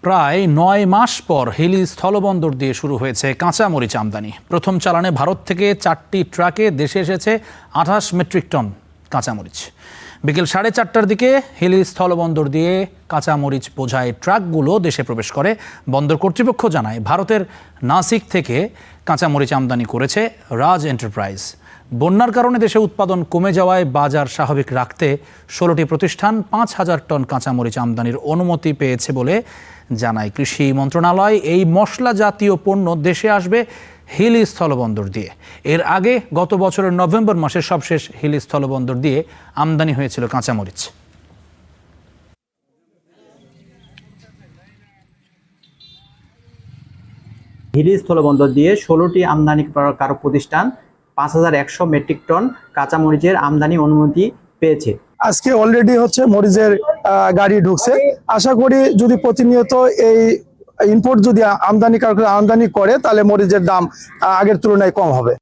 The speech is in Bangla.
প্রায় ৯ মাস পর হিলি স্থলবন্দর দিয়ে শুরু হয়েছে কাঁচামরিচ আমদানি। প্রথম চালানে ভারত থেকে 4টি ট্রাকে দেশে এসেছে 28 মেট্রিক টন কাঁচামরিচ। বিকেল 4:30টার দিকে হিলি স্থলবন্দর দিয়ে কাঁচামরিচ বোঝাই ট্রাকগুলো দেশে প্রবেশ করে। বন্দর কর্তৃপক্ষ জানায়, ভারতের নাসিক থেকে কাঁচামরিচ আমদানি করেছে রাজ এন্টারপ্রাইজ। বন্যার কারণে দেশে উৎপাদন কমে যাওয়ায় বাজার স্বাভাবিক রাখতে 16টি প্রতিষ্ঠান 5,000 টন কাঁচামরিচ আমদানির অনুমতি পেয়েছে বলে জানায় কৃষি মন্ত্রণালয়। এই মশলা জাতীয় পণ্য দেশে আসবে হিলি স্থলবন্দর দিয়ে। এর আগে গত বছরের নভেম্বর মাসে সবশেষ হিলি স্থলবন্দর দিয়ে আমদানি হয়েছিল কাঁচামরিচ। হিলি স্থলবন্দর দিয়ে 16টি আমদানিকারক প্রতিষ্ঠান 5,100 মেট্রিক টন কাঁচামরিচের আমদানি অনুমতি পেয়েছে। আজকে অলরেডি মরিচের গাড়ি ঢুকছে। আশা করি যদি প্রতিনিয়ত এই ইম্পোর্ট যদি আমদানিকারকরা আমদানি করে, তাহলে মরিচের দাম আগের তুলনায় কম হবে।